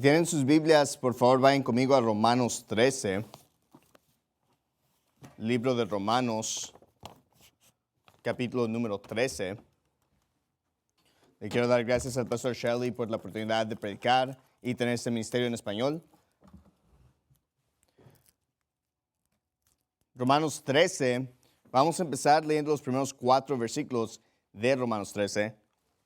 Tienen sus Biblias, por favor vayan conmigo a Romanos 13, libro de Romanos, capítulo número 13. Le quiero dar gracias al pastor Shelley por la oportunidad de predicar y tener este ministerio en español. Romanos 13, vamos a empezar leyendo los primeros 4 versículos de Romanos 13,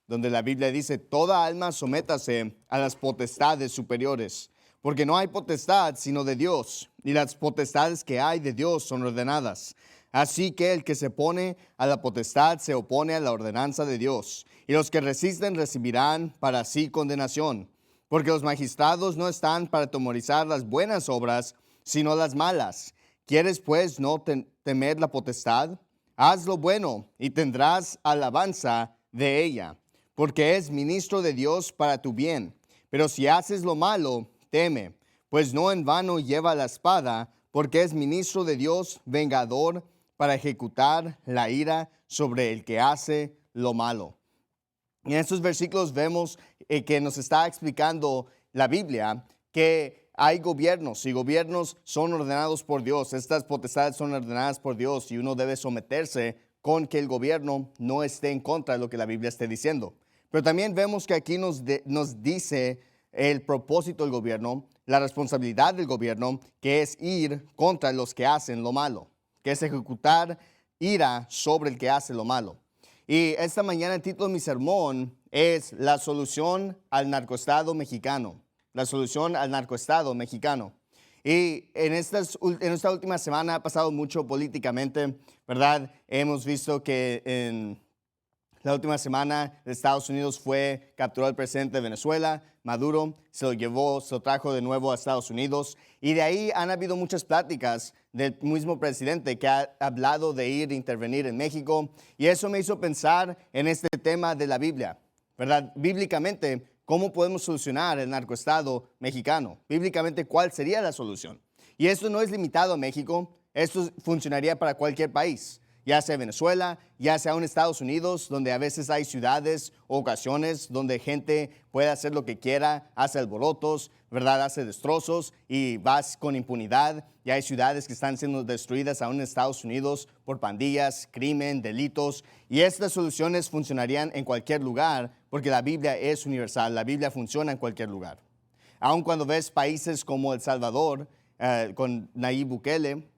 donde la Biblia dice: toda alma sométase a las potestades superiores, porque no hay potestad sino de Dios, y las potestades que hay de Dios son ordenadas. Así que el que se opone a la potestad se opone a la ordenanza de Dios, y los que resisten recibirán para sí condenación, porque los magistrados no están para atemorizar las buenas obras, sino las malas. ¿Quieres pues no temer la potestad? Haz lo bueno y tendrás alabanza de ella, porque es ministro de Dios para tu bien. Pero si haces lo malo, teme, pues no en vano lleva la espada, porque es ministro de Dios, vengador, para ejecutar la ira sobre el que hace lo malo. En estos versículos vemos que nos está explicando la Biblia que hay gobiernos y gobiernos son ordenados por Dios. Estas potestades son ordenadas por Dios y uno debe someterse con que el gobierno no esté en contra de lo que la Biblia esté diciendo. Pero también vemos que aquí nos dice el propósito del gobierno, la responsabilidad del gobierno, que es ir contra los que hacen lo malo, que es ejecutar ira sobre el que hace lo malo. Y esta mañana el título de mi sermón es La solución al narcoestado mexicano. La solución al narcoestado mexicano. Y en esta última semana ha pasado mucho políticamente, ¿verdad? Hemos visto que en la última semana Estados Unidos capturó al presidente de Venezuela, Maduro, se lo trajo de nuevo a Estados Unidos. Y de ahí han habido muchas pláticas del mismo presidente que ha hablado de ir a intervenir en México. Y eso me hizo pensar en este tema de la Biblia, ¿verdad? Bíblicamente, ¿cómo podemos solucionar el narcoestado mexicano? Bíblicamente, ¿cuál sería la solución? Y esto no es limitado a México, esto funcionaría para cualquier país, ya sea Venezuela, ya sea en Estados Unidos, donde a veces hay ciudades o ocasiones donde gente puede hacer lo que quiera, hace alborotos, ¿verdad? Hace destrozos y vas con impunidad. Y hay ciudades que están siendo destruidas aún en Estados Unidos por pandillas, crimen, delitos. Y estas soluciones funcionarían en cualquier lugar porque la Biblia es universal, la Biblia funciona en cualquier lugar. Aun cuando ves países como El Salvador, con Nayib Bukele,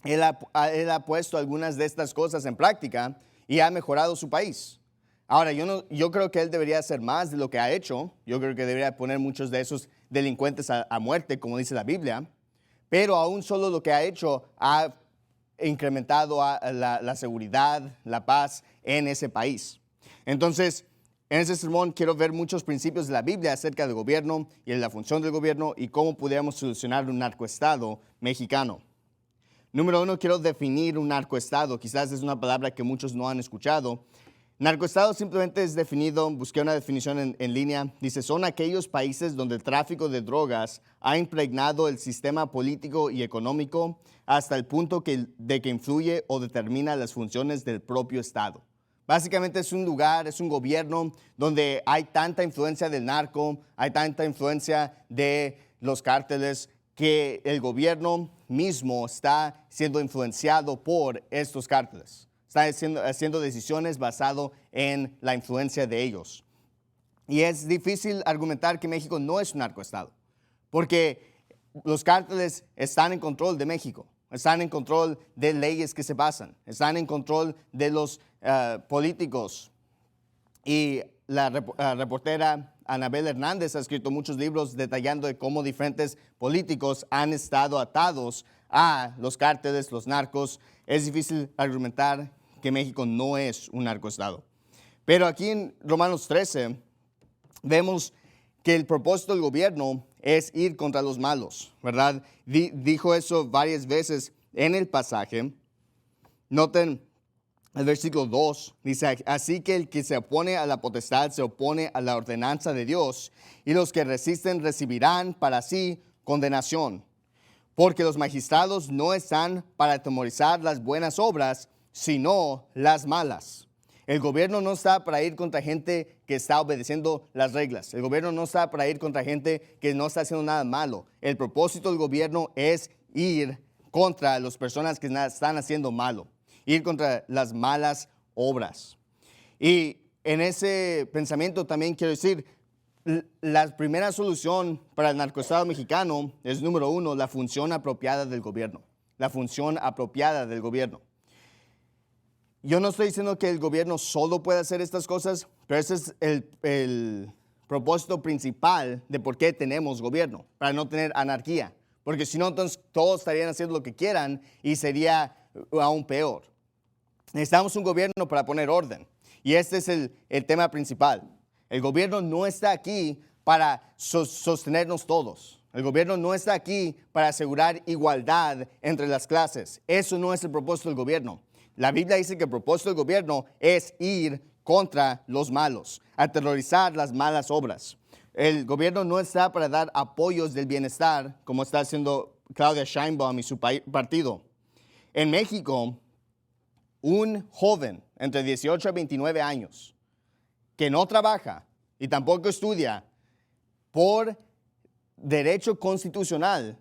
Él ha puesto algunas de estas cosas en práctica y ha mejorado su país. Ahora, yo creo que él debería hacer más de lo que ha hecho. Yo creo que debería poner muchos de esos delincuentes a muerte, como dice la Biblia. Pero aún solo lo que ha hecho ha incrementado la seguridad, la paz en ese país. Entonces, en este sermón quiero ver muchos principios de la Biblia acerca del gobierno y de la función del gobierno y cómo pudiéramos solucionar un narcoestado mexicano. Número 1, quiero definir un narcoestado. Quizás es una palabra que muchos no han escuchado. Narcoestado simplemente es definido, busqué una definición en línea, dice: son aquellos países donde el tráfico de drogas ha impregnado el sistema político y económico hasta el punto de que influye o determina las funciones del propio Estado. Básicamente es un lugar, es un gobierno donde hay tanta influencia del narco, hay tanta influencia de los cárteles, que el gobierno mismo está siendo influenciado por estos cárteles. Está haciendo decisiones basado en la influencia de ellos. Y es difícil argumentar que México no es un narcoestado, porque los cárteles están en control de México, están en control de leyes que se pasan, están en control de los políticos. Y la reportera Anabel Hernández ha escrito muchos libros detallando de cómo diferentes políticos han estado atados a los cárteles, los narcos. Es difícil argumentar que México no es un narcoestado. Pero aquí en Romanos 13 vemos que el propósito del gobierno es ir contra los malos, ¿verdad? Dijo eso varias veces en el pasaje. Noten el versículo 2, dice: así que el que se opone a la potestad se opone a la ordenanza de Dios, y los que resisten recibirán para sí condenación. Porque los magistrados no están para atemorizar las buenas obras, sino las malas. El gobierno no está para ir contra gente que está obedeciendo las reglas. El gobierno no está para ir contra gente que no está haciendo nada malo. El propósito del gobierno es ir contra las personas que están haciendo malo, ir contra las malas obras. Y en ese pensamiento también quiero decir, la primera solución para el narcoestado mexicano es, número uno, la función apropiada del gobierno. La función apropiada del gobierno. Yo no estoy diciendo que el gobierno solo puede hacer estas cosas, pero ese es el propósito principal de por qué tenemos gobierno, para no tener anarquía. Porque si no, entonces todos estarían haciendo lo que quieran y sería aún peor. Necesitamos un gobierno para poner orden. Y este es el tema principal. El gobierno no está aquí para sostenernos todos. El gobierno no está aquí para asegurar igualdad entre las clases. Eso no es el propósito del gobierno. La Biblia dice que el propósito del gobierno es ir contra los malos, aterrorizar las malas obras. El gobierno no está para dar apoyos del bienestar, como está haciendo Claudia Sheinbaum y su partido. En México, un joven entre 18 a 29 años que no trabaja y tampoco estudia, por derecho constitucional,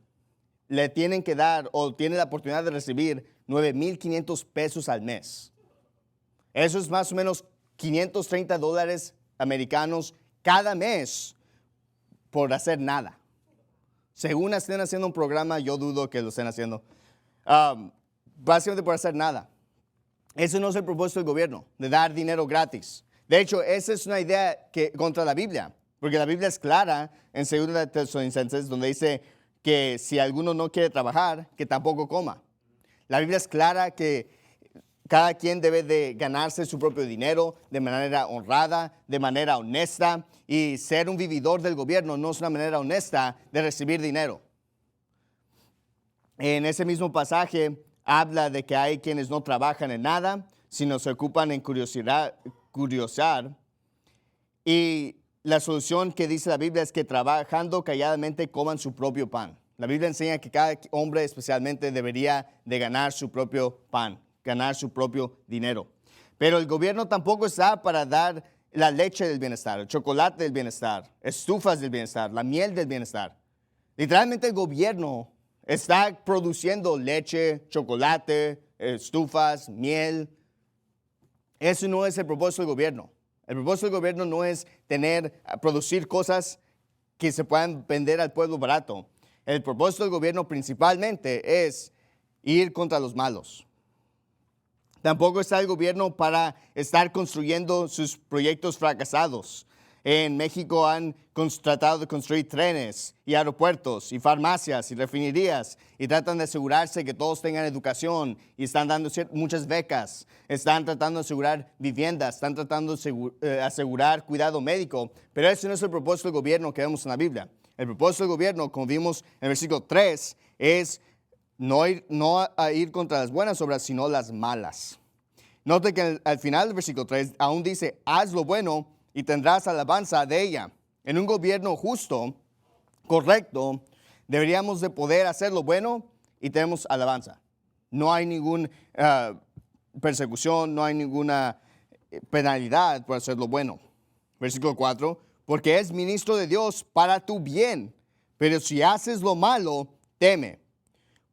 le tienen que dar o tiene la oportunidad de recibir 9,500 pesos al mes. Eso es más o menos $530 americanos cada mes por hacer nada. Según estén haciendo un programa, yo dudo que lo estén haciendo. Básicamente por hacer nada. Eso no es el propósito del gobierno, de dar dinero gratis. De hecho, esa es una idea contra la Biblia, porque la Biblia es clara en 2 Tesalonicenses, donde dice que si alguno no quiere trabajar, que tampoco coma. La Biblia es clara que cada quien debe de ganarse su propio dinero de manera honrada, de manera honesta, y ser un vividor del gobierno no es una manera honesta de recibir dinero. En ese mismo pasaje habla de que hay quienes no trabajan en nada, sino se ocupan en curiosar. Y la solución que dice la Biblia es que trabajando calladamente coman su propio pan. La Biblia enseña que cada hombre especialmente debería de ganar su propio pan, ganar su propio dinero. Pero el gobierno tampoco está para dar la leche del bienestar, el chocolate del bienestar, estufas del bienestar, la miel del bienestar. Literalmente el gobierno está produciendo leche, chocolate, estufas, miel. Eso no es el propósito del gobierno. El propósito del gobierno no es producir cosas que se puedan vender al pueblo barato. El propósito del gobierno principalmente es ir contra los malos. Tampoco está el gobierno para estar construyendo sus proyectos fracasados. En México han tratado de construir trenes y aeropuertos y farmacias y refinerías y tratan de asegurarse que todos tengan educación y están dando muchas becas. Están tratando de asegurar viviendas, están tratando de asegurar cuidado médico, pero ese no es el propósito del gobierno que vemos en la Biblia. El propósito del gobierno, como vimos en el versículo 3, es no a ir contra las buenas obras, sino las malas. Note que al final del versículo 3 aún dice, haz lo bueno y tendrás alabanza de ella. En un gobierno justo, correcto, deberíamos de poder hacer lo bueno y tenemos alabanza. No hay ninguna persecución, no hay ninguna penalidad por hacer lo bueno. Versículo 4, porque es ministro de Dios para tu bien, pero si haces lo malo, teme,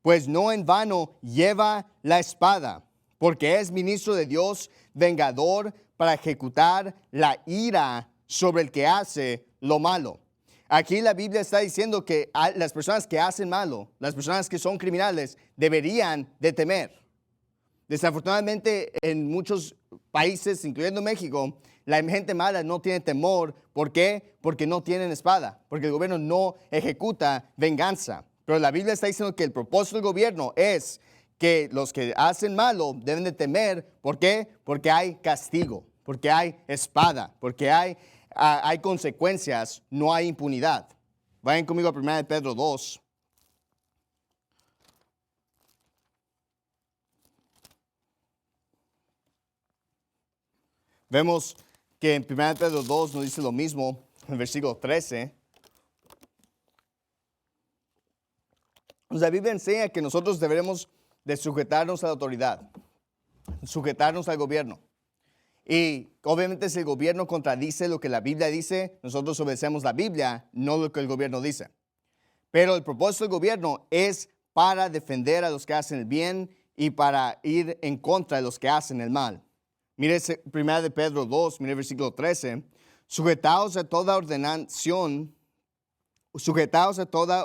pues no en vano lleva la espada, porque es ministro de Dios, vengador para ejecutar la ira sobre el que hace lo malo. Aquí la Biblia está diciendo que las personas que hacen malo, las personas que son criminales, deberían de temer. Desafortunadamente, en muchos países, incluyendo México, la gente mala no tiene temor. ¿Por qué? Porque no tienen espada, porque el gobierno no ejecuta venganza. Pero la Biblia está diciendo que el propósito del gobierno es que los que hacen malo deben de temer. ¿Por qué? Porque hay castigo, porque hay espada, porque hay consecuencias, no hay impunidad. Vayan conmigo a 1 Pedro 2. Vemos que en 1 Pedro 2 nos dice lo mismo, en el versículo 13. La Biblia enseña que nosotros deberemos de sujetarnos a la autoridad, sujetarnos al gobierno. Y obviamente si el gobierno contradice lo que la Biblia dice, nosotros obedecemos la Biblia, no lo que el gobierno dice. Pero el propósito del gobierno es para defender a los que hacen el bien y para ir en contra de los que hacen el mal. Mire 1 de Pedro 2, mire el versículo 13. Sujetaos a toda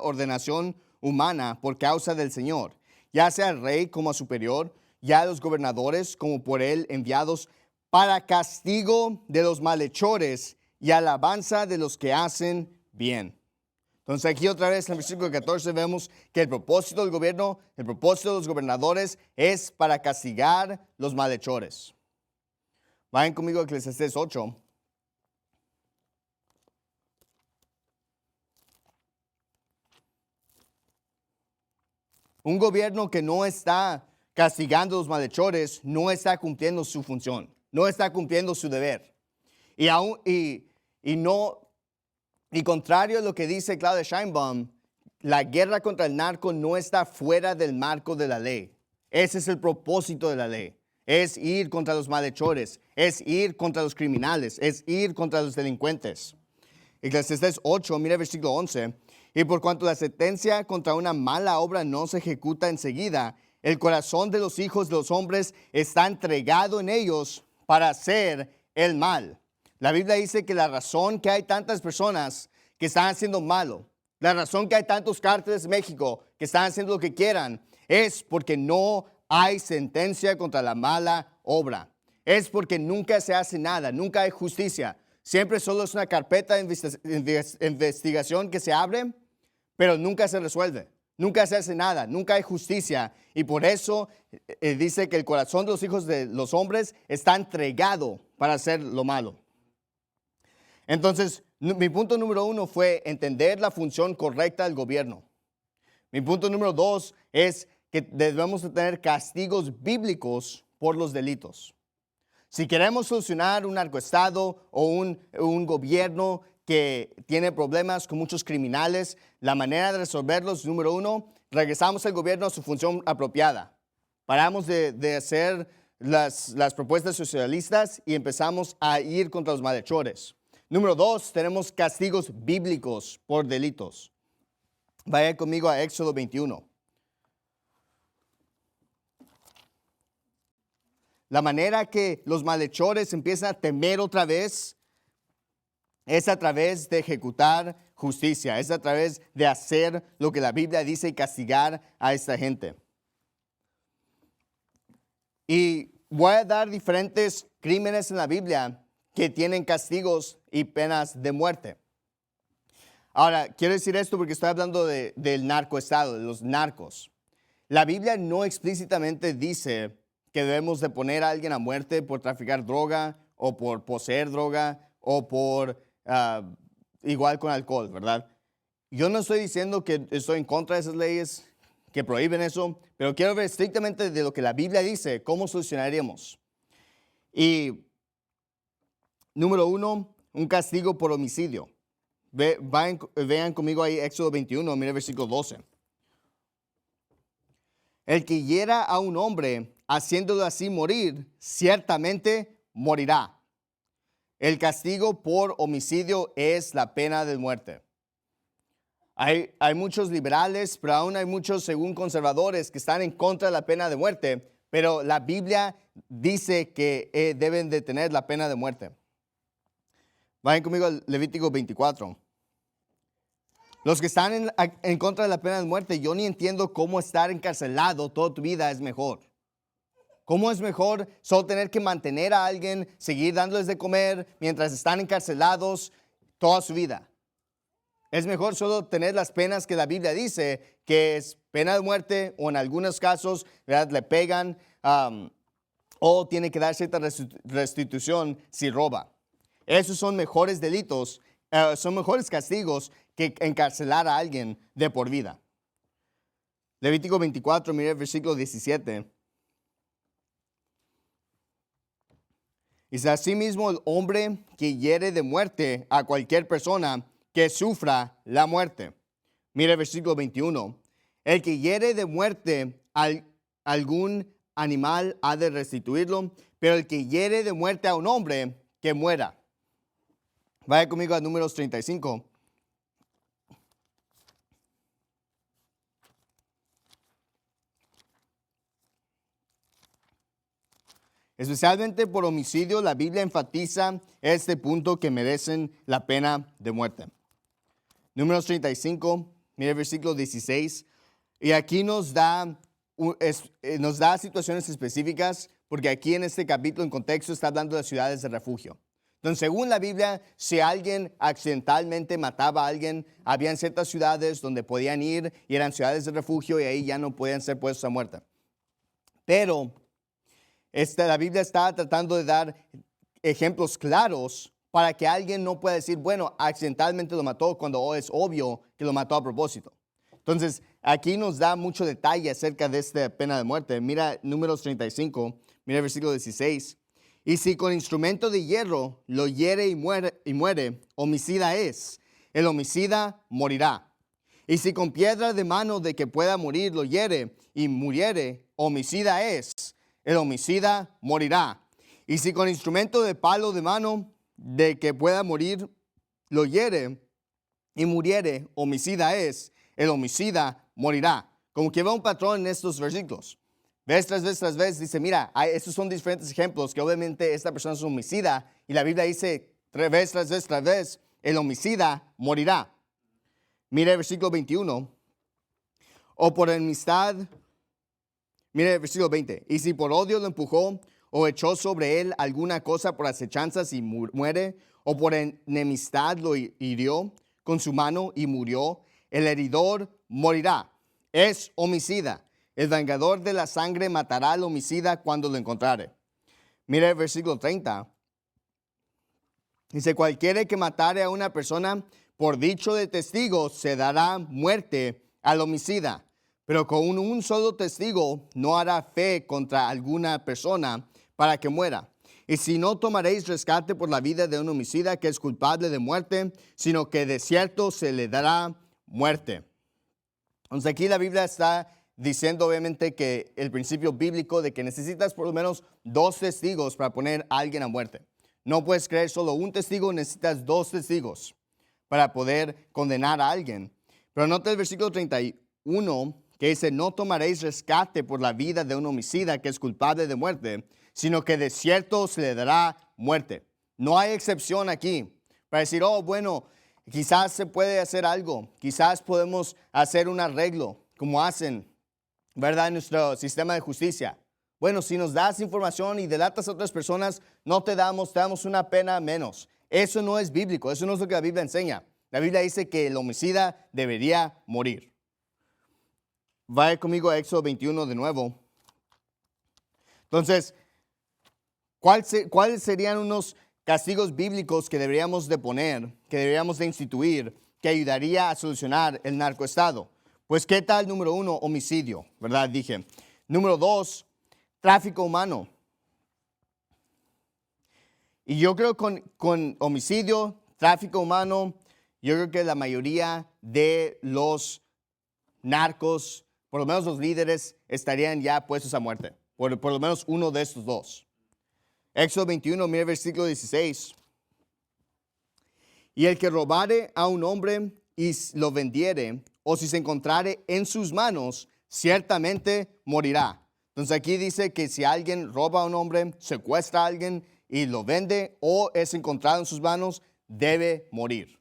ordenación humana por causa del Señor, ya sea al rey como a superior, ya a los gobernadores como por él enviados, para castigo de los malhechores y alabanza de los que hacen bien. Entonces aquí otra vez en el versículo 14 vemos que el propósito del gobierno, el propósito de los gobernadores es para castigar los malhechores. Vayan conmigo a Eclesiastés 8. Un gobierno que no está castigando a los malhechores no está cumpliendo su función, no está cumpliendo su deber. Y contrario a lo que dice Claudia Sheinbaum, la guerra contra el narco no está fuera del marco de la ley. Ese es el propósito de la ley. Es ir contra los malhechores, es ir contra los criminales, es ir contra los delincuentes. Eclesiastés 8, mira el versículo 11. Y por cuanto la sentencia contra una mala obra no se ejecuta enseguida, el corazón de los hijos de los hombres está entregado en ellos para hacer el mal. La Biblia dice que la razón que hay tantas personas que están haciendo malo, la razón que hay tantos cárteles en México que están haciendo lo que quieran, es porque no hay sentencia contra la mala obra. Es porque nunca se hace nada, nunca hay justicia. Siempre solo es una carpeta de investigación que se abre, pero nunca se resuelve. Nunca se hace nada, nunca hay justicia. Y por eso dice que el corazón de los hijos de los hombres está entregado para hacer lo malo. Entonces, mi punto número 1 fue entender la función correcta del gobierno. Mi punto número 2 es que debemos de tener castigos bíblicos por los delitos. Si queremos solucionar un narcoestado o un gobierno que tiene problemas con muchos criminales, la manera de resolverlos, número 1, regresamos al gobierno a su función apropiada. Paramos de hacer las propuestas socialistas y empezamos a ir contra los malhechores. Número 2, tenemos castigos bíblicos por delitos. Vaya conmigo a Éxodo 21. La manera que los malhechores empiezan a temer otra vez es a través de ejecutar justicia, es a través de hacer lo que la Biblia dice y castigar a esta gente. Y voy a dar diferentes crímenes en la Biblia que tienen castigos y penas de muerte. Ahora, quiero decir esto porque estoy hablando del narcoestado, de los narcos. La Biblia no explícitamente dice que debemos de poner a alguien a muerte por traficar droga o por poseer droga o por igual con alcohol, ¿verdad? Yo no estoy diciendo que estoy en contra de esas leyes que prohíben eso, pero quiero ver estrictamente de lo que la Biblia dice, cómo solucionaríamos. Y número 1, un castigo por homicidio. Vean conmigo ahí Éxodo 21, mira el versículo 12. El que hiera a un hombre haciéndolo así morir, ciertamente morirá. El castigo por homicidio es la pena de muerte. Hay muchos liberales, pero aún hay muchos, según conservadores, que están en contra de la pena de muerte, pero la Biblia dice que deben de tener la pena de muerte. Vayan conmigo al Levítico 24. Los que están en contra de la pena de muerte, yo ni entiendo cómo estar encarcelado toda tu vida es mejor. ¿Cómo es mejor solo tener que mantener a alguien, seguir dándoles de comer mientras están encarcelados toda su vida? Es mejor solo tener las penas que la Biblia dice, que es pena de muerte o en algunos casos, ¿verdad?, le pegan o tiene que dar cierta restitución si roba. Esos son mejores delitos, son mejores castigos que encarcelar a alguien de por vida. Levítico 24, mire el versículo 17. Dice, asimismo el hombre que hiere de muerte a cualquier persona que sufra la muerte. Mire el versículo 21. El que hiere de muerte a algún animal ha de restituirlo, pero el que hiere de muerte a un hombre, que muera. Vaya conmigo a Números 35. Especialmente por homicidio, la Biblia enfatiza este punto que merecen la pena de muerte. Números 35, mire el versículo 16. Y aquí nos da situaciones específicas, porque aquí en este capítulo en contexto está hablando de ciudades de refugio. Entonces, según la Biblia, si alguien accidentalmente mataba a alguien, habían ciertas ciudades donde podían ir y eran ciudades de refugio y ahí ya no podían ser puestos a muerte. Pero la Biblia está tratando de dar ejemplos claros para que alguien no pueda decir, bueno, accidentalmente lo mató cuando es obvio que lo mató a propósito. Entonces, aquí nos da mucho detalle acerca de esta pena de muerte. Mira Números 35, mira el versículo 16. Y si con instrumento de hierro lo hiere y muere, homicida es. El homicida morirá. Y si con piedra de mano de que pueda morir lo hiere y muriere, homicida es. El homicida morirá. Y si con instrumento de palo de mano de que pueda morir lo hiere y muriere, homicida es. El homicida morirá. Como que veo un patrón en estos versículos. Vez tras vez, dice, mira, estos son diferentes ejemplos que obviamente esta persona es homicida y la Biblia dice, vez tras vez, el homicida morirá. Mira el versículo 21. O por enemistad, mira el versículo 20. Y si por odio lo empujó o echó sobre él alguna cosa por acechanzas y muere, o por enemistad lo hirió con su mano y murió, el heridor morirá. Es homicida. El vengador de la sangre matará al homicida cuando lo encontrare. Mira el versículo 30. Dice, cualquiera que matare a una persona por dicho de testigo se dará muerte al homicida. Pero con un solo testigo no hará fe contra alguna persona para que muera. Y si no tomaréis rescate por la vida de un homicida que es culpable de muerte, sino que de cierto se le dará muerte. Entonces aquí la Biblia está diciendo obviamente que el principio bíblico de que necesitas por lo menos 2 testigos para poner a alguien a muerte. No puedes creer solo un testigo, necesitas 2 testigos para poder condenar a alguien. Pero nota el versículo 31 que dice, no tomaréis rescate por la vida de un homicida que es culpable de muerte, sino que de cierto se le dará muerte. No hay excepción aquí para decir, oh, bueno, quizás se puede hacer algo, quizás podemos hacer un arreglo, como hacen, ¿verdad?, en nuestro sistema de justicia. Bueno, si nos das información y delatas a otras personas, no te damos una pena menos. Eso no es bíblico, eso no es lo que la Biblia enseña. La Biblia dice que el homicida debería morir. Vaya conmigo a Éxodo 21 de nuevo. Entonces, ¿cuáles serían unos castigos bíblicos que deberíamos de poner, que deberíamos de instituir, que ayudaría a solucionar el narcoestado? Pues, ¿qué tal? Número 1, homicidio, ¿verdad? Dije. Número 2, tráfico humano. Y yo creo con homicidio, tráfico humano, yo creo que la mayoría de los narcos, por lo menos los líderes, estarían ya puestos a muerte. Por lo menos uno de estos 2. Éxodo 21, mira el versículo 16. Y el que robare a un hombre y lo vendiere, o si se encontrare en sus manos, ciertamente morirá. Entonces aquí dice que si alguien roba a un hombre, secuestra a alguien y lo vende o es encontrado en sus manos, debe morir.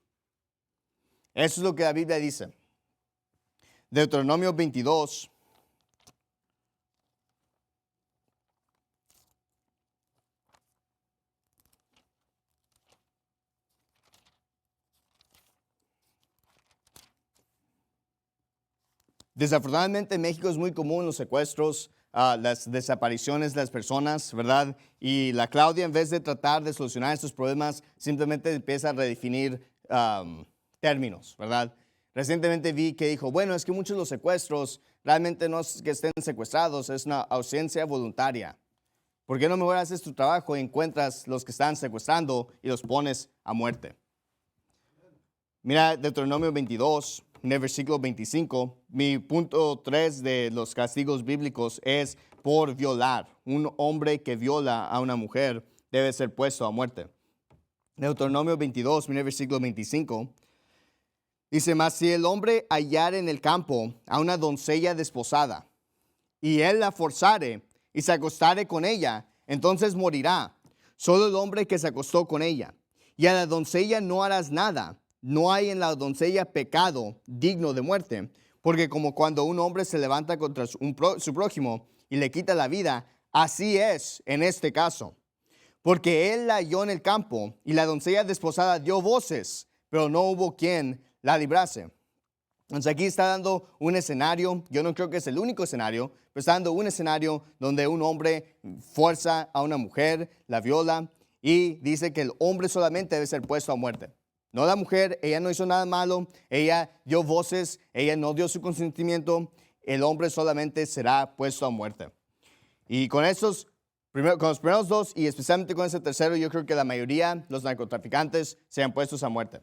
Eso es lo que la Biblia dice. Deuteronomio 22. Desafortunadamente en México es muy común los secuestros, las desapariciones de las personas, ¿verdad? Y la Claudia, en vez de tratar de solucionar estos problemas, simplemente empieza a redefinir términos, ¿verdad? Recientemente vi que dijo, bueno, es que muchos de los secuestros realmente no es que estén secuestrados, es una ausencia voluntaria. ¿Por qué no mejor haces tu trabajo y encuentras los que están secuestrando y los pones a muerte? Mira Deuteronomio 22, en el versículo 25. Mi punto 3 de los castigos bíblicos es por violar. Un hombre que viola a una mujer debe ser puesto a muerte. Deuteronomio 22, mira el versículo 25. Dice, mas si el hombre hallare en el campo a una doncella desposada, y él la forzare y se acostare con ella, entonces morirá. Solo el hombre que se acostó con ella. Y a la doncella no harás nada. No hay en la doncella pecado digno de muerte. Porque como cuando un hombre se levanta contra su prójimo y le quita la vida, así es en este caso. Porque él la halló en el campo y la doncella desposada dio voces, pero no hubo quien la librase. Entonces aquí está dando un escenario, yo no creo que es el único escenario, pero está dando un escenario donde un hombre fuerza a una mujer, la viola y dice que el hombre solamente debe ser puesto a muerte. No la mujer, ella no hizo nada malo, ella dio voces, ella no dio su consentimiento, el hombre solamente será puesto a muerte. Y con los primeros dos y especialmente con ese tercero, yo creo que la mayoría, los narcotraficantes, sean puestos a muerte.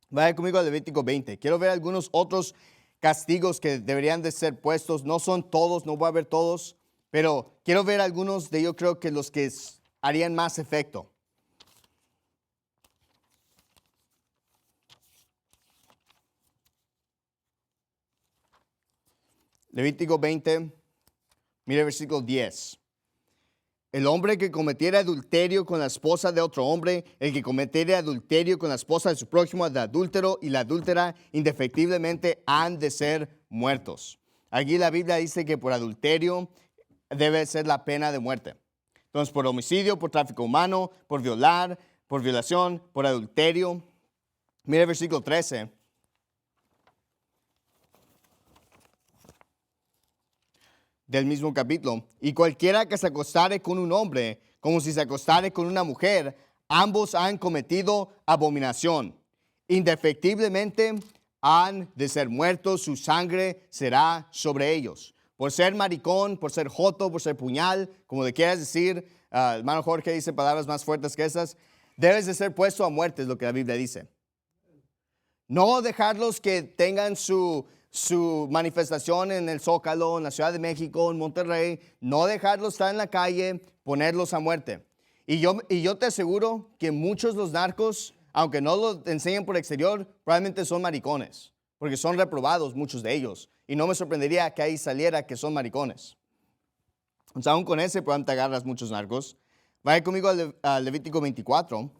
Vaya conmigo a Levítico 20. Quiero ver algunos otros castigos que deberían de ser puestos. No son todos, no voy a ver todos, pero quiero ver algunos de yo creo que los que harían más efecto. Levítico 20, mire el versículo 10. El hombre que cometiera adulterio con la esposa de otro hombre, el que cometiera adulterio con la esposa de su prójimo, el adúltero y la adúltera, indefectiblemente han de ser muertos. Aquí la Biblia dice que por adulterio debe ser la pena de muerte. Entonces, por homicidio, por tráfico humano, por violar, por violación, por adulterio. Mira el versículo 13. Del mismo capítulo. Y cualquiera que se acostare con un hombre, como si se acostare con una mujer, ambos han cometido abominación. Indefectiblemente han de ser muertos, su sangre será sobre ellos. Por ser maricón, por ser joto, por ser puñal, como le quieras decir, hermano Jorge dice palabras más fuertes que esas, debes de ser puesto a muerte, es lo que la Biblia dice. No dejarlos que tengan su manifestación en el Zócalo, en la Ciudad de México, en Monterrey, no dejarlos estar en la calle, ponerlos a muerte. Y yo te aseguro que muchos de los narcos, aunque no lo enseñen por exterior, probablemente son maricones, porque son reprobados muchos de ellos. Y no me sorprendería que ahí saliera que son maricones. Entonces, aún con ese, probablemente agarras muchos narcos. Vaya conmigo a Levítico 24.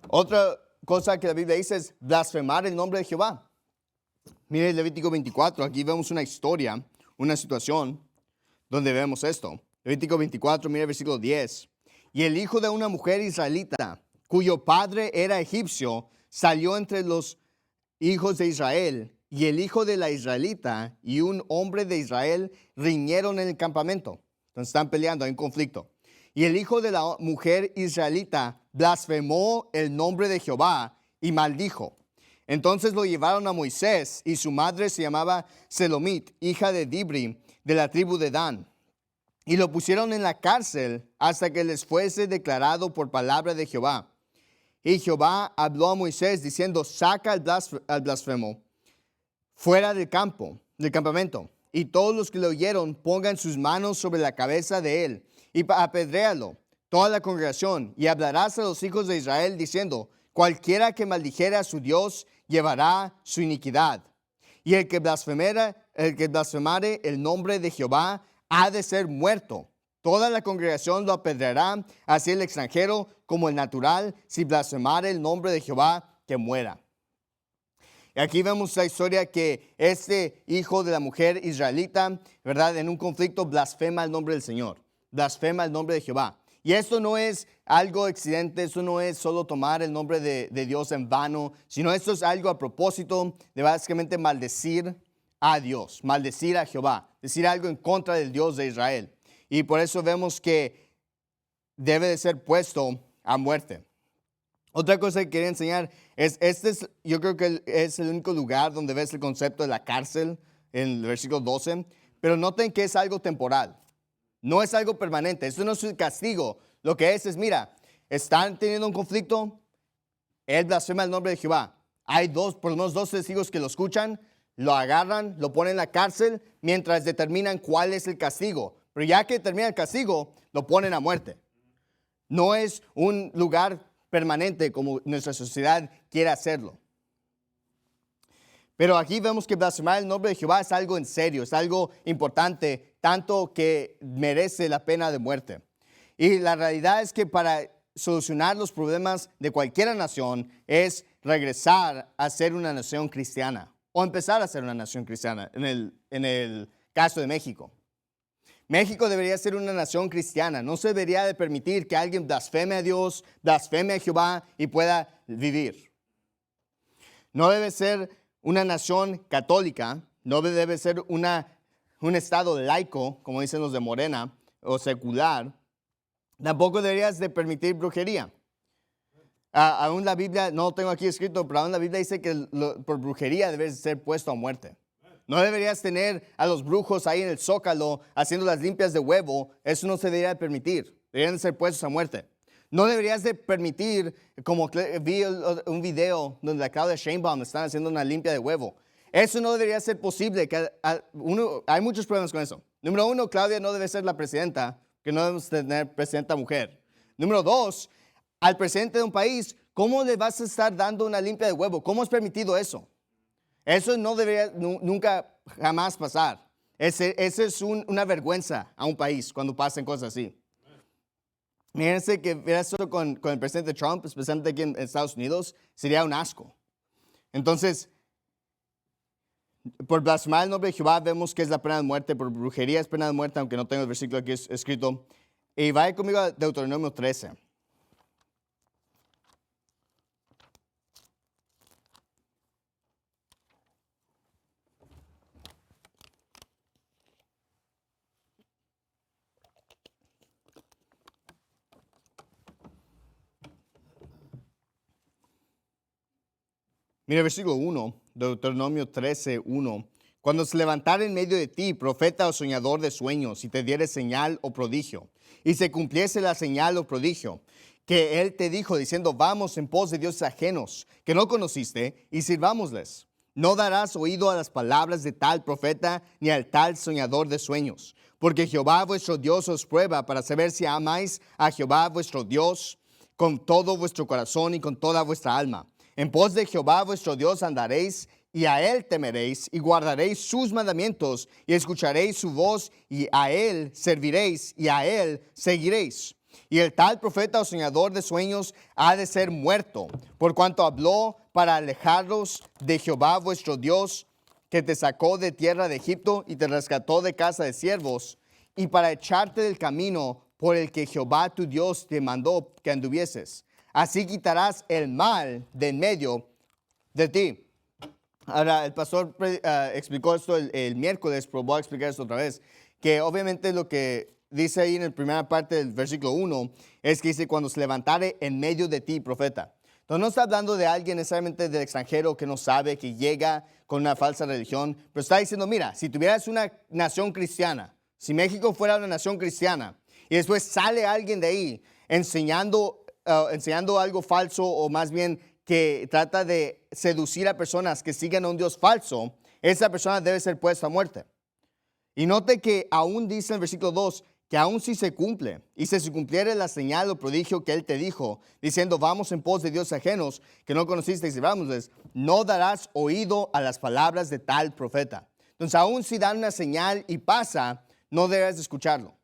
Otra cosa que la Biblia dice es blasfemar el nombre de Jehová. Mire Levítico 24, aquí vemos una historia, una situación donde vemos esto. Levítico 24, mire el versículo 10. Y el hijo de una mujer israelita, cuyo padre era egipcio, salió entre los hijos de Israel, y el hijo de la israelita y un hombre de Israel riñeron en el campamento. Entonces están peleando, hay un conflicto. Y el hijo de la mujer israelita blasfemó el nombre de Jehová y maldijo. Entonces lo llevaron a Moisés, y su madre se llamaba Selomit, hija de Dibri, de la tribu de Dan. Y lo pusieron en la cárcel hasta que les fuese declarado por palabra de Jehová. Y Jehová habló a Moisés diciendo, saca al blasfemo fuera del campamento. Y todos los que le oyeron pongan sus manos sobre la cabeza de él y apedréalo toda la congregación. Y hablarás a los hijos de Israel diciendo, cualquiera que maldijere a su Dios llevará su iniquidad. Y el que blasfemare el nombre de Jehová ha de ser muerto. Toda la congregación lo apedreará, así el extranjero como el natural, si blasfemare el nombre de Jehová, que muera. Y aquí vemos la historia que este hijo de la mujer israelita, ¿verdad? En un conflicto blasfema el nombre del Señor, blasfema el nombre de Jehová. Y esto no es algo accidente, esto no es solo tomar el nombre de Dios en vano, sino esto es algo a propósito de básicamente maldecir a Dios, maldecir a Jehová, decir algo en contra del Dios de Israel. Y por eso vemos que debe de ser puesto a muerte. Otra cosa que quería enseñar es, yo creo que es el único lugar donde ves el concepto de la cárcel, en el versículo 12, pero noten que es algo temporal, no es algo permanente, esto no es un castigo, lo que es mira, están teniendo un conflicto, él blasfema el nombre de Jehová. Hay por lo menos dos testigos que lo escuchan, lo agarran, lo ponen en la cárcel mientras determinan cuál es el castigo. Pero ya que termina el castigo, lo ponen a muerte. No es un lugar permanente como nuestra sociedad quiere hacerlo. Pero aquí vemos que blasfemar el nombre de Jehová es algo en serio, es algo importante, tanto que merece la pena de muerte. Y la realidad es que para solucionar los problemas de cualquier nación es regresar a ser una nación cristiana o empezar a ser una nación cristiana en el caso de México. México debería ser una nación cristiana. No se debería de permitir que alguien blasfeme a Dios, blasfeme a Jehová y pueda vivir. No debe ser una nación católica, no debe ser un estado laico, como dicen los de Morena, o secular. Tampoco deberías de permitir brujería. Aún la Biblia, no lo tengo aquí escrito, pero aún la Biblia dice que por brujería debes ser puesto a muerte. No deberías tener a los brujos ahí en el zócalo haciendo las limpias de huevo. Eso no se debería de permitir. Deberían de ser puestos a muerte. No deberías de permitir, como vi un video donde la Claudia Sheinbaum están haciendo una limpia de huevo. Eso no debería ser posible. Hay muchos problemas con eso. Número uno, Claudia no debe ser la presidenta, que no debemos tener presidenta mujer. Número dos, al presidente de un país, ¿cómo le vas a estar dando una limpia de huevo? ¿Cómo es permitido eso? Eso no debería nunca jamás pasar. Ese es una vergüenza a un país cuando pasen cosas así. Mírense que ver eso con el presidente Trump, especialmente aquí en Estados Unidos, sería un asco. Entonces, por blasfemar el nombre de Jehová vemos que es la pena de muerte, por brujería es pena de muerte, aunque no tengo el versículo aquí escrito. Y vaya conmigo a Deuteronomio 13. Mira el versículo 1, Deuteronomio 13, 1. Cuando se levantara en medio de ti profeta o soñador de sueños y te diere señal o prodigio, y se cumpliese la señal o prodigio, que él te dijo diciendo, vamos en pos de dioses ajenos, que no conociste, y sirvámosles. No darás oído a las palabras de tal profeta, ni al tal soñador de sueños, porque Jehová vuestro Dios os prueba para saber si amáis a Jehová vuestro Dios con todo vuestro corazón y con toda vuestra alma. En pos de Jehová vuestro Dios andaréis, y a él temeréis, y guardaréis sus mandamientos, y escucharéis su voz, y a él serviréis, y a él seguiréis. Y el tal profeta o soñador de sueños ha de ser muerto, por cuanto habló para alejaros de Jehová vuestro Dios, que te sacó de tierra de Egipto, y te rescató de casa de siervos, y para echarte del camino por el que Jehová tu Dios te mandó que anduvieses. Así quitarás el mal de en medio de ti. Ahora, el pastor explicó esto el miércoles, pero voy a explicar esto otra vez. Que obviamente lo que dice ahí en la primera parte del versículo 1 es que dice, cuando se levantare en medio de ti, profeta. Entonces no está hablando de alguien necesariamente del extranjero que no sabe, que llega con una falsa religión, pero está diciendo, mira, si tuvieras una nación cristiana, si México fuera una nación cristiana, y después sale alguien de ahí enseñando algo falso, o más bien que trata de seducir a personas que sigan a un Dios falso, esa persona debe ser puesta a muerte. Y note que aún dice en el versículo 2, que aún si se cumple, y si se cumpliere la señal o prodigio que él te dijo, diciendo, vamos en pos de dioses ajenos, que no conociste y sirvámosles, no darás oído a las palabras de tal profeta. Entonces, aún si dan una señal y pasa, no debes escucharlo.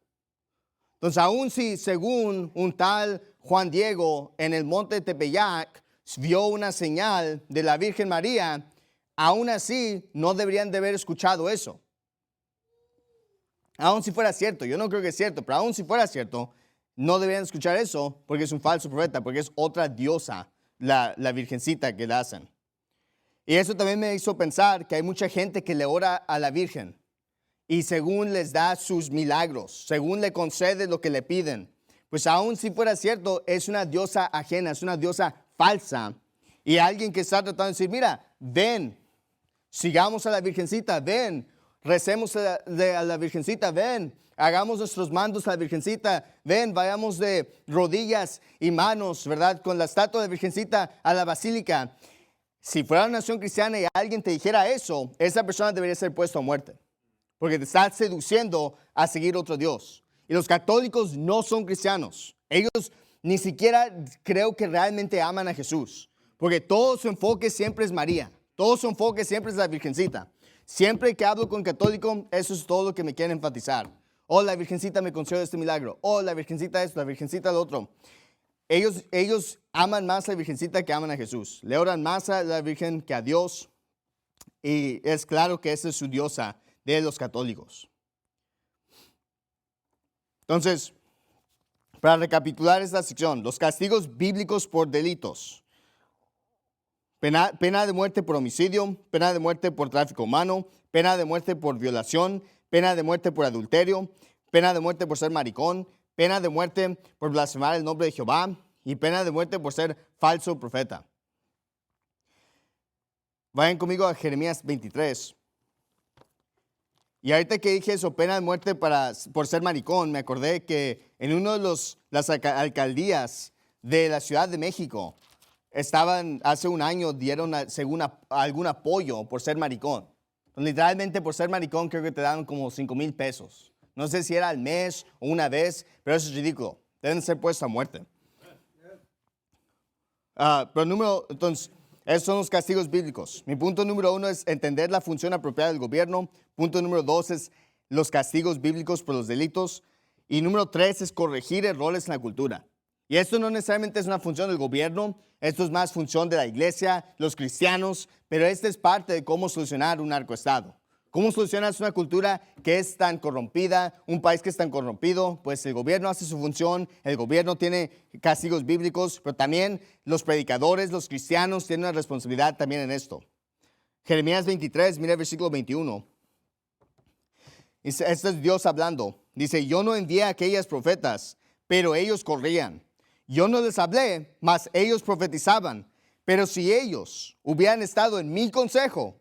Entonces, aún si según un tal Juan Diego en el monte de Tepeyac vio una señal de la Virgen María, aún así no deberían de haber escuchado eso. Aún si fuera cierto, yo no creo que es cierto, pero aún si fuera cierto, no deberían escuchar eso porque es un falso profeta, porque es otra diosa, la virgencita que le hacen. Y eso también me hizo pensar que hay mucha gente que le ora a la Virgen y según les da sus milagros, según le concede lo que le piden, pues aún si fuera cierto, es una diosa ajena, es una diosa falsa. Y alguien que está tratando de decir, mira, ven, sigamos a la Virgencita, ven, recemos a la Virgencita, ven, hagamos nuestros mandos a la Virgencita, ven, vayamos de rodillas y manos, ¿verdad? Con la estatua de la Virgencita a la basílica. Si fuera una nación cristiana y alguien te dijera eso, esa persona debería ser puesta a muerte, porque te está seduciendo a seguir otro Dios. Y los católicos no son cristianos. Ellos ni siquiera creo que realmente aman a Jesús, porque todo su enfoque siempre es María, todo su enfoque siempre es la Virgencita. Siempre que hablo con católico, eso es todo lo que me quieren enfatizar. Oh, la Virgencita me concedió este milagro. Oh, la Virgencita esto, la Virgencita lo otro. Ellos aman más a la Virgencita que aman a Jesús. Le oran más a la Virgen que a Dios. Y es claro que esa es su diosa de los católicos. Entonces, para recapitular esta sección, los castigos bíblicos por delitos. Pena de muerte por homicidio, pena de muerte por tráfico humano, pena de muerte por violación, pena de muerte por adulterio, pena de muerte por ser maricón, pena de muerte por blasfemar el nombre de Jehová y pena de muerte por ser falso profeta. Vayan conmigo a Jeremías 23. Y ahorita que dije eso, pena de muerte por ser maricón, me acordé que en uno de las alcaldías de la Ciudad de México, hace un año dieron algún apoyo por ser maricón. Literalmente por ser maricón creo que te dan como 5,000 pesos. No sé si era al mes o una vez, pero eso es ridículo. Deben ser puestos a muerte. Entonces, esos son los castigos bíblicos. Mi punto número 1 es entender la función apropiada del gobierno. Punto número 2 es los castigos bíblicos por los delitos. Y número 3 es corregir errores en la cultura. Y esto no necesariamente es una función del gobierno, esto es más función de la iglesia, los cristianos, pero esta es parte de cómo solucionar un narcoestado. ¿Cómo solucionas una cultura que es tan corrompida, un país que es tan corrompido? Pues el gobierno hace su función, el gobierno tiene castigos bíblicos, pero también los predicadores, los cristianos tienen una responsabilidad también en esto. Jeremías 23, mira el versículo 21. Este es Dios hablando. Dice, yo no envié a aquellas profetas, pero ellos corrían. Yo no les hablé, mas ellos profetizaban. Pero si ellos hubieran estado en mi consejo,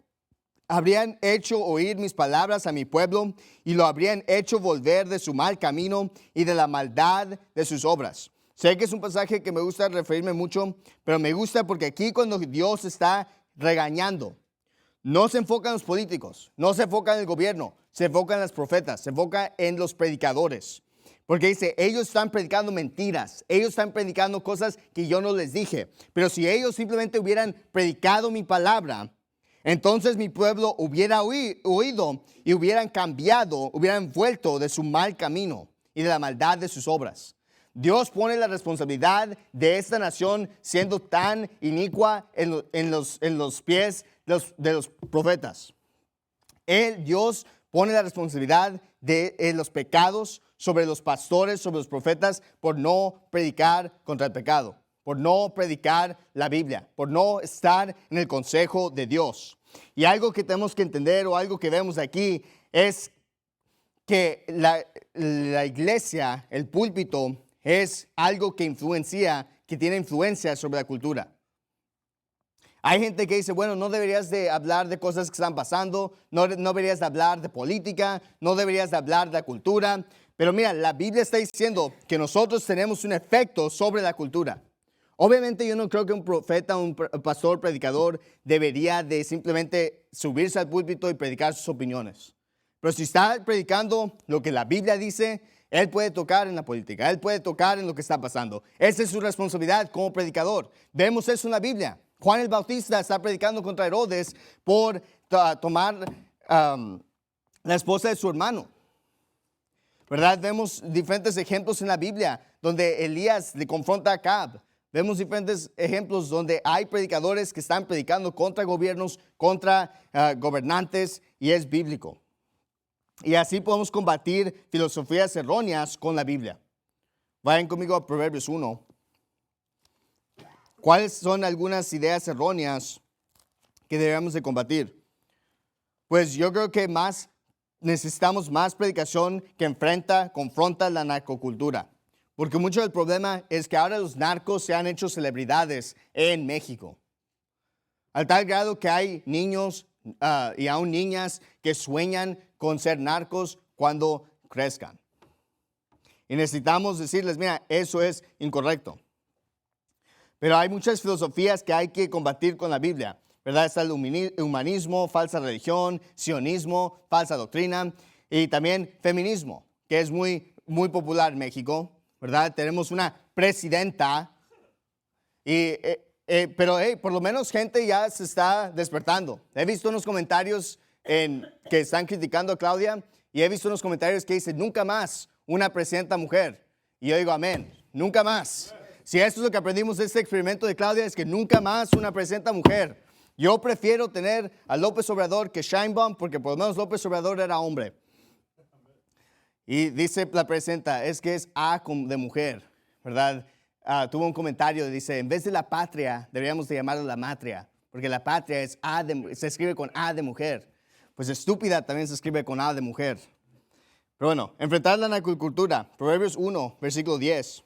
habrían hecho oír mis palabras a mi pueblo y lo habrían hecho volver de su mal camino y de la maldad de sus obras. Sé que es un pasaje que me gusta referirme mucho, pero me gusta porque aquí cuando Dios está regañando, no se enfoca en los políticos, no se enfoca en el gobierno, se enfoca en los profetas, se enfoca en los predicadores. Porque dice, ellos están predicando mentiras, ellos están predicando cosas que yo no les dije. Pero si ellos simplemente hubieran predicado mi palabra, entonces mi pueblo hubiera oído y hubieran cambiado, hubieran vuelto de su mal camino y de la maldad de sus obras. Dios pone la responsabilidad de esta nación siendo tan inicua en los pies de los profetas. Dios pone la responsabilidad de los pecados sobre los pastores, sobre los profetas, por no predicar contra el pecado, por no predicar la Biblia, por no estar en el consejo de Dios. Y algo que tenemos que entender o algo que vemos aquí es que la iglesia, el púlpito, es algo que tiene influencia sobre la cultura. Hay gente que dice, bueno, no deberías de hablar de cosas que están pasando, no deberías de hablar de política, no deberías de hablar de la cultura. Pero mira, la Biblia está diciendo que nosotros tenemos un efecto sobre la cultura. Obviamente yo no creo que un profeta, un pastor, predicador debería de simplemente subirse al púlpito y predicar sus opiniones. Pero si está predicando lo que la Biblia dice, él puede tocar en la política, él puede tocar en lo que está pasando. Esa es su responsabilidad como predicador. Vemos eso en la Biblia. Juan el Bautista está predicando contra Herodes por tomar la esposa de su hermano. ¿Verdad? Vemos diferentes ejemplos en la Biblia donde Elías le confronta a Acab. Vemos diferentes ejemplos donde hay predicadores que están predicando contra gobiernos, contra gobernantes, y es bíblico. Y así podemos combatir filosofías erróneas con la Biblia. Vayan conmigo a Proverbios 1. ¿Cuáles son algunas ideas erróneas que debemos de combatir? Pues yo creo que necesitamos más predicación que confronta la narcocultura. Porque mucho del problema es que ahora los narcos se han hecho celebridades en México. Al tal grado que hay niños y aún niñas que sueñan con ser narcos cuando crezcan. Y necesitamos decirles, mira, eso es incorrecto. Pero hay muchas filosofías que hay que combatir con la Biblia, ¿verdad? Está el humanismo, falsa religión, sionismo, falsa doctrina y también feminismo, que es muy, muy popular en México, ¿verdad? Tenemos una presidenta, pero por lo menos gente ya se está despertando. He visto unos comentarios que están criticando a Claudia y he visto unos comentarios que dicen, nunca más una presidenta mujer. Y yo digo, amén, nunca más. Si esto es lo que aprendimos de este experimento de Claudia, es que nunca más una presidenta mujer. Yo prefiero tener a López Obrador que Sheinbaum, porque por lo menos López Obrador era hombre. Y dice la presidenta, es que es A de mujer, ¿verdad? Tuvo un comentario, dice, en vez de la patria, deberíamos de llamarlo la matria, porque la patria es se escribe con A de mujer. Pues estúpida también se escribe con A de mujer. Pero bueno, enfrentar la narcocultura, Proverbios 1, versículo 10.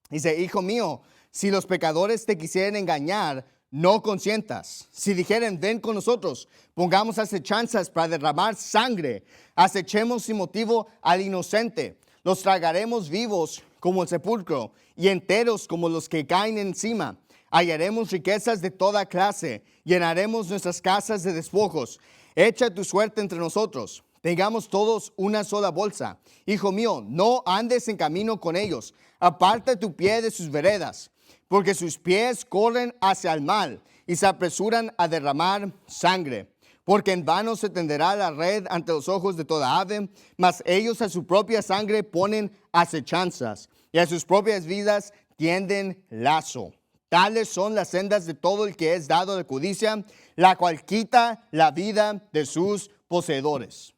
Dice, hijo mío, si los pecadores te quisieren engañar, no consientas. Si dijeren, ven con nosotros, pongamos acechanzas para derramar sangre, acechemos sin motivo al inocente. Los tragaremos vivos como el sepulcro y enteros como los que caen encima. Hallaremos riquezas de toda clase, llenaremos nuestras casas de despojos. Echa tu suerte entre nosotros. Tengamos todos una sola bolsa. Hijo mío, no andes en camino con ellos. Aparta tu pie de sus veredas, porque sus pies corren hacia el mal y se apresuran a derramar sangre. Porque en vano se tenderá la red ante los ojos de toda ave, mas ellos a su propia sangre ponen acechanzas y a sus propias vidas tienden lazo. Tales son las sendas de todo el que es dado de codicia, la cual quita la vida de sus poseedores.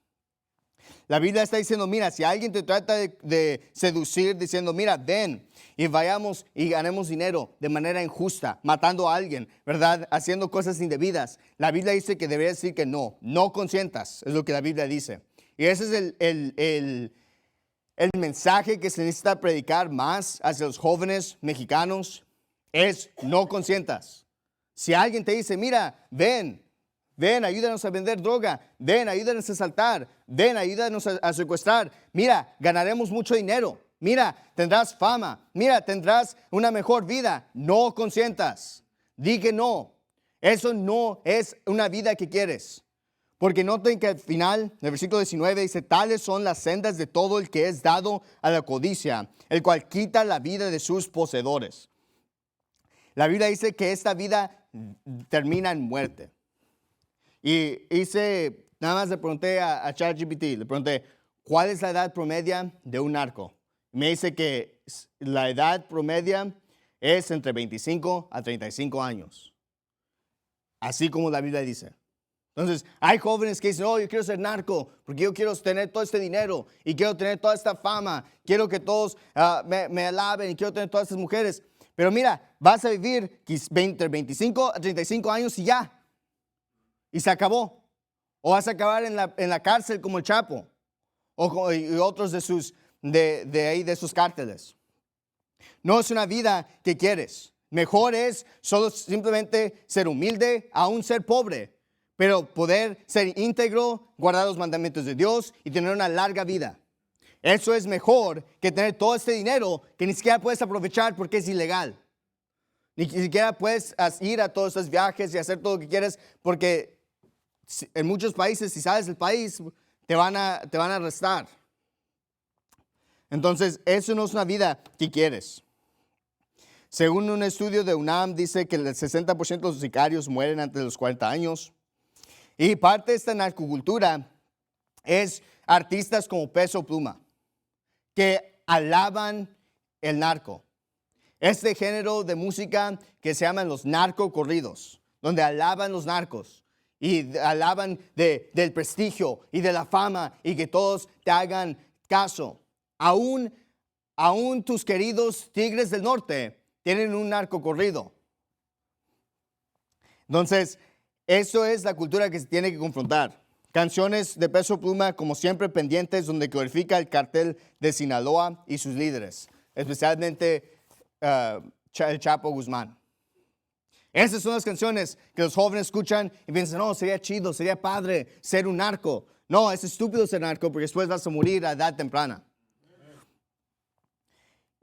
La Biblia está diciendo, mira, si alguien te trata de seducir diciendo, mira, ven y vayamos y ganemos dinero de manera injusta, matando a alguien, ¿verdad? Haciendo cosas indebidas. La Biblia dice que debería decir que no consientas, es lo que la Biblia dice. Y ese es el mensaje que se necesita predicar más hacia los jóvenes mexicanos, es no consientas. Si alguien te dice, mira, ven, ayúdanos a vender droga. Ven, ayúdanos a asaltar. Ven, ayúdanos a secuestrar. Mira, ganaremos mucho dinero. Mira, tendrás fama. Mira, tendrás una mejor vida. No consientas. Di que no. Eso no es una vida que quieres. Porque noten que al final, del versículo 19, dice, tales son las sendas de todo el que es dado a la codicia, el cual quita la vida de sus poseedores. La Biblia dice que esta vida termina en muerte. Y nada más le pregunté a ChatGPT, le pregunté, ¿cuál es la edad promedia de un narco? Me dice que la edad promedia es entre 25 a 35 años. Así como la Biblia dice. Entonces, hay jóvenes que dicen, yo quiero ser narco porque yo quiero tener todo este dinero y quiero tener toda esta fama. Quiero que todos me alaben y quiero tener todas estas mujeres. Pero mira, vas a vivir entre 25 a 35 años y ya. Y se acabó. O vas a acabar en la cárcel como el Chapo. Y otros de sus cárteles. No es una vida que quieres. Mejor es solo simplemente ser humilde, aún ser pobre. Pero poder ser íntegro, guardar los mandamientos de Dios y tener una larga vida. Eso es mejor que tener todo este dinero que ni siquiera puedes aprovechar porque es ilegal. Ni siquiera puedes ir a todos esos viajes y hacer todo lo que quieres porque en muchos países, si sales del país, te van a arrestar. Entonces, eso no es una vida que quieres. Según un estudio de UNAM, dice que el 60% de los sicarios mueren antes de los 40 años. Y parte de esta narcocultura es artistas como Peso Pluma, que alaban el narco. Este género de música que se llaman los narcocorridos, donde alaban los narcos. Y alaban del prestigio y de la fama y que todos te hagan caso. Aún tus queridos Tigres del Norte tienen un narcocorrido. Entonces, eso es la cultura que se tiene que confrontar. Canciones de Peso Pluma, como siempre, pendientes, donde glorifica el cartel de Sinaloa y sus líderes, especialmente el Chapo Guzmán. Esas son las canciones que los jóvenes escuchan y piensan, no, sería chido, sería padre ser un narco. No, es estúpido ser narco porque después vas a morir a edad temprana.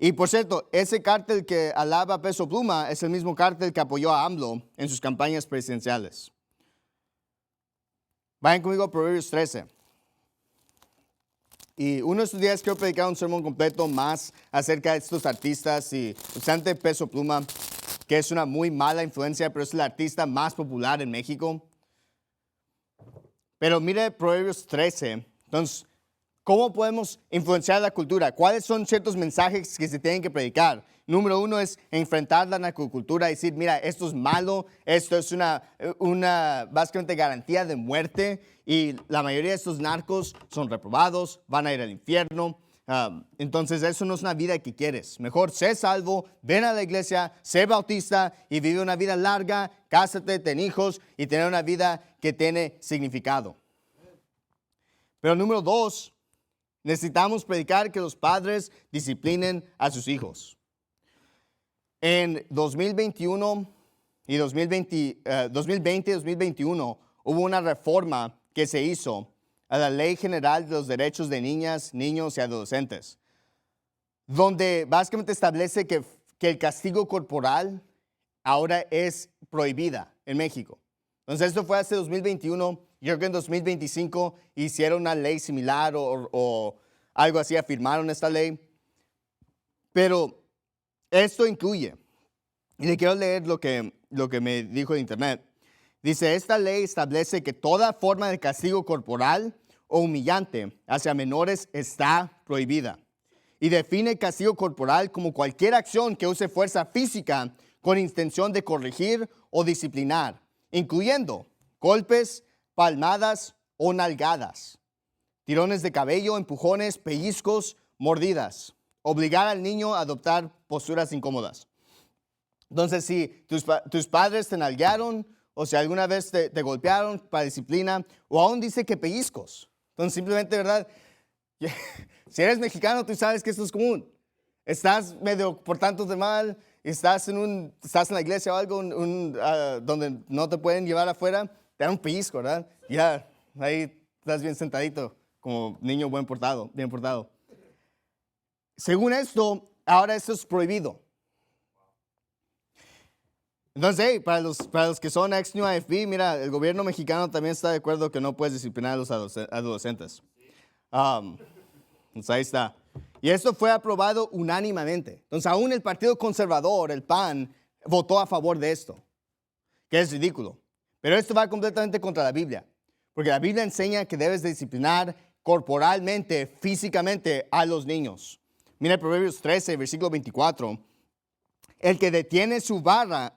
Y por cierto, ese cártel que alaba a Peso Pluma es el mismo cártel que apoyó a AMLO en sus campañas presidenciales. Vayan conmigo a Proverbios 13. Y uno de estos días quiero predicar un sermón completo más acerca de estos artistas y especialmente Peso Pluma, que es una muy mala influencia, pero es el artista más popular en México. Pero mire Proverbios 13. Entonces, ¿cómo podemos influenciar la cultura? ¿Cuáles son ciertos mensajes que se tienen que predicar? Número uno es enfrentar la narcocultura y decir, mira, esto es malo, esto es una básicamente garantía de muerte y la mayoría de estos narcos son reprobados, van a ir al infierno. Entonces eso no es una vida que quieres. Mejor sé salvo, ven a la iglesia, sé bautista y vive una vida larga, cásate, ten hijos y tener una vida que tiene significado. Pero número dos, necesitamos predicar que los padres disciplinen a sus hijos. En 2021 y 2020 y 2021 hubo una reforma que se hizo a la Ley General de los Derechos de Niñas, Niños y Adolescentes, donde básicamente establece que el castigo corporal ahora es prohibida en México. Entonces esto fue hace 2021, yo creo que en 2025 hicieron una ley similar o algo así, afirmaron esta ley. Pero esto incluye, y le quiero leer lo que me dijo de internet. Dice, esta ley establece que toda forma de castigo corporal o humillante hacia menores está prohibida. Y define castigo corporal como cualquier acción que use fuerza física con intención de corregir o disciplinar, incluyendo golpes, palmadas o nalgadas, tirones de cabello, empujones, pellizcos, mordidas. Obligar al niño a adoptar posturas incómodas. Entonces, si tus padres te nalguearon o si alguna vez te golpearon para disciplina, o aún dice que pellizcos. Entonces, simplemente, ¿verdad? Si eres mexicano, tú sabes que esto es común. Estás medio portándote mal, estás en la iglesia o algo donde no te pueden llevar afuera, te dan un pellizco, ¿verdad? Ya, ahí estás bien sentadito, como niño bien portado. Según esto, ahora esto es prohibido. Entonces, hey, para los que son ex-New AFB, mira, el gobierno mexicano también está de acuerdo que no puedes disciplinar a los adolescentes. Entonces ahí está. Y esto fue aprobado unánimemente. Entonces, aún el Partido Conservador, el PAN, votó a favor de esto, que es ridículo. Pero esto va completamente contra la Biblia, porque la Biblia enseña que debes de disciplinar corporalmente, físicamente a los niños. Mira Proverbios 13, versículo 24. El que detiene su vara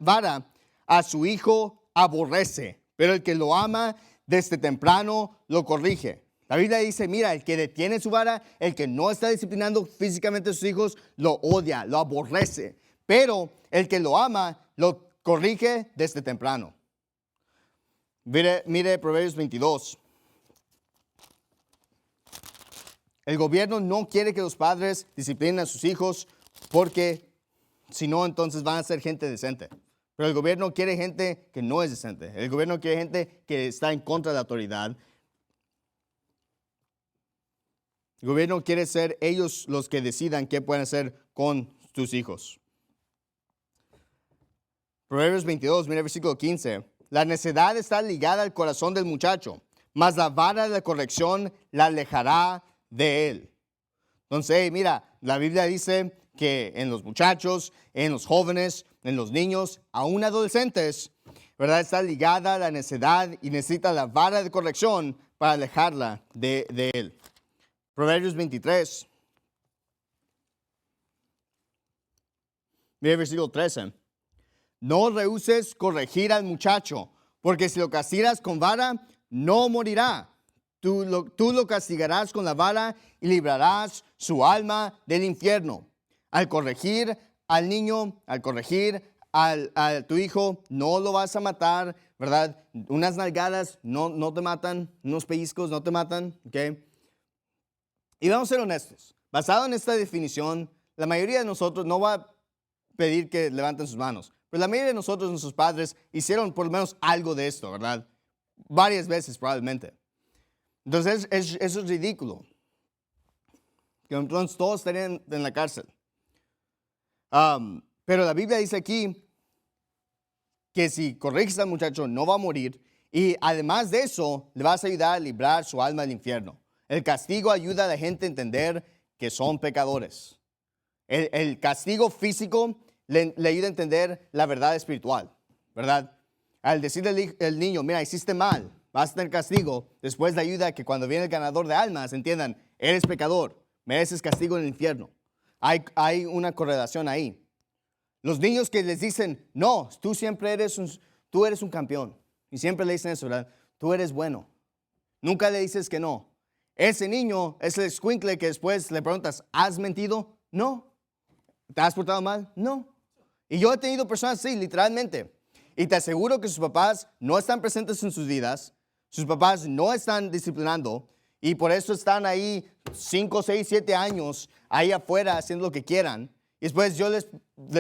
a su hijo aborrece, pero el que lo ama desde temprano lo corrige. La Biblia dice, mira, el que detiene su vara, el que no está disciplinando físicamente a sus hijos, lo odia, lo aborrece. Pero el que lo ama, lo corrige desde temprano. Mire Proverbios 22. El gobierno no quiere que los padres disciplinen a sus hijos porque si no, entonces van a ser gente decente. Pero el gobierno quiere gente que no es decente. El gobierno quiere gente que está en contra de la autoridad. El gobierno quiere ser ellos los que decidan qué pueden hacer con sus hijos. Proverbios 22, mira el versículo 15. La necedad está ligada al corazón del muchacho, mas la vara de la corrección la alejará de él. Entonces, mira, la Biblia dice que en los muchachos, en los jóvenes, en los niños, aún adolescentes, ¿verdad? Está ligada a la necedad y necesita la vara de corrección para alejarla de él. Proverbios 23. Mira el versículo 13. No rehuses corregir al muchacho, porque si lo castigas con vara, no morirá. Tú lo castigarás con la vara y librarás su alma del infierno. Al corregir al niño, al corregir a tu hijo, no lo vas a matar, ¿verdad? Unas nalgadas no te matan, unos pellizcos no te matan, ¿ok? Y vamos a ser honestos. Basado en esta definición, la mayoría de nosotros no va a pedir que levanten sus manos, pero la mayoría de nosotros, nuestros padres, hicieron por lo menos algo de esto, ¿verdad? Varias veces probablemente. Entonces, eso es ridículo. Que entonces todos estarían en la cárcel. Pero la Biblia dice aquí que si corriges al muchacho no va a morir y además de eso le vas a ayudar a librar su alma del infierno. El castigo ayuda a la gente a entender que son pecadores. El castigo físico le ayuda a entender la verdad espiritual, ¿verdad? Al decirle al niño, mira, hiciste mal, vas a tener castigo, después le ayuda a que cuando viene el ganador de almas entiendan, eres pecador, mereces castigo en el infierno. Hay una correlación ahí. Los niños que les dicen, no, tú eres un campeón. Y siempre le dicen eso, ¿verdad? Tú eres bueno. Nunca le dices que no. Ese niño es el escuincle que después le preguntas, ¿has mentido? No. ¿Te has portado mal? No. Y yo he tenido personas así, literalmente. Y te aseguro que sus papás no están presentes en sus vidas. Sus papás no están disciplinando. Y por eso están ahí 5, 6, 7 años ahí afuera haciendo lo que quieran. Y después yo les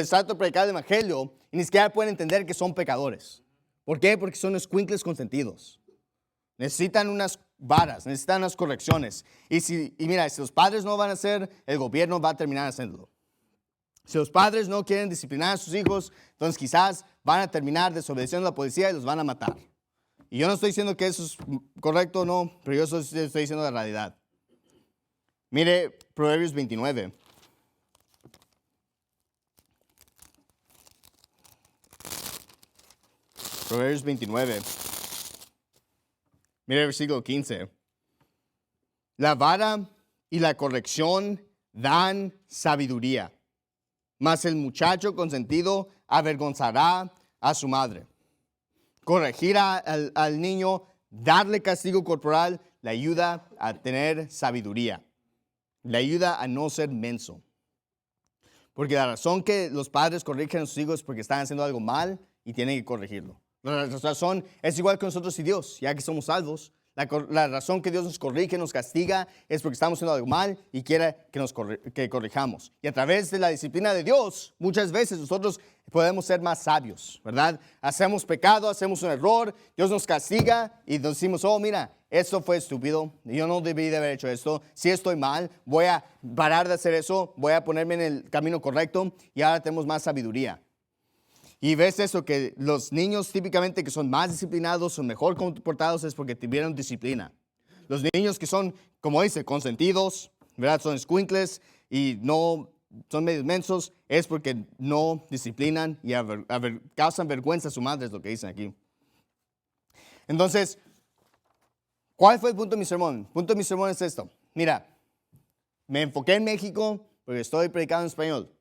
trato de predicar el evangelio y ni siquiera pueden entender que son pecadores. ¿Por qué? Porque son escuincles consentidos. Necesitan unas varas, necesitan unas correcciones. Y mira, si los padres no van a hacer, el gobierno va a terminar haciéndolo. Si los padres no quieren disciplinar a sus hijos, entonces quizás van a terminar desobedeciendo a la policía y los van a matar. Y yo no estoy diciendo que eso es correcto o no, pero yo estoy diciendo la realidad. Mire Proverbios 29. Proverbios 29. Mire el versículo 15. La vara y la corrección dan sabiduría, mas el muchacho consentido avergonzará a su madre. Corregir al niño, darle castigo corporal, le ayuda a tener sabiduría. Le ayuda a no ser menso. Porque la razón que los padres corrigen a sus hijos es porque están haciendo algo mal y tienen que corregirlo. La razón es igual que nosotros y Dios, ya que somos salvos. La razón que Dios nos corrige, nos castiga, es porque estamos haciendo algo mal y quiere que corrijamos. Y a través de la disciplina de Dios, muchas veces nosotros podemos ser más sabios, ¿verdad? Hacemos pecado, hacemos un error, Dios nos castiga y nos decimos, oh, mira, esto fue estúpido, yo no debí de haber hecho esto, si estoy mal, voy a parar de hacer eso, voy a ponerme en el camino correcto y ahora tenemos más sabiduría. Y ves eso, que los niños típicamente que son más disciplinados, son mejor comportados, es porque tuvieron disciplina. Los niños que son, como dice, consentidos, ¿verdad? Son escuincles y no son medio mensos, es porque no disciplinan y causan vergüenza a su madre, es lo que dicen aquí. Entonces, ¿cuál fue el punto de mi sermón? El punto de mi sermón es esto. Mira, me enfoqué en México porque estoy predicando en español.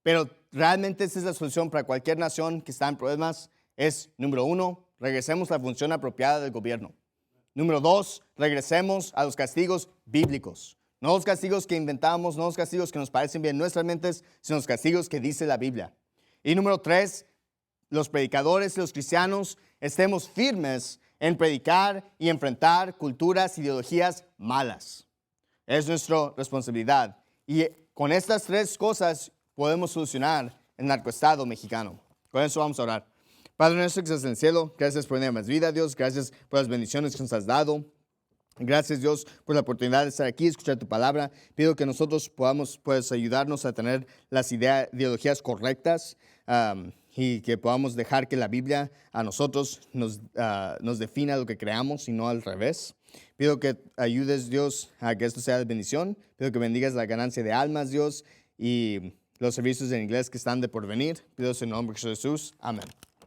Pero realmente esa es la solución para cualquier nación que está en problemas. Es, número 1, regresemos a la función apropiada del gobierno. Número 2, regresemos a los castigos bíblicos. No los castigos que inventamos, no los castigos que nos parecen bien en nuestras mentes, sino los castigos que dice la Biblia. Y número 3, los predicadores y los cristianos estemos firmes en predicar y enfrentar culturas, ideologías malas. Es nuestra responsabilidad. Y con estas 3 cosas podemos solucionar el narcoestado mexicano. Con eso vamos a orar. Padre nuestro que estás en el cielo, gracias por darnos más vida, Dios. Gracias por las bendiciones que nos has dado. Gracias, Dios, por la oportunidad de estar aquí, escuchar tu palabra. Pido que nosotros podamos ayudarnos a tener las ideologías correctas y que podamos dejar que la Biblia a nosotros nos defina lo que creamos y no al revés. Pido que ayudes, Dios, a que esto sea de bendición. Pido que bendigas la ganancia de almas, Dios, y los servicios en inglés que están de por venir. Pido en el nombre de Jesús. Amén.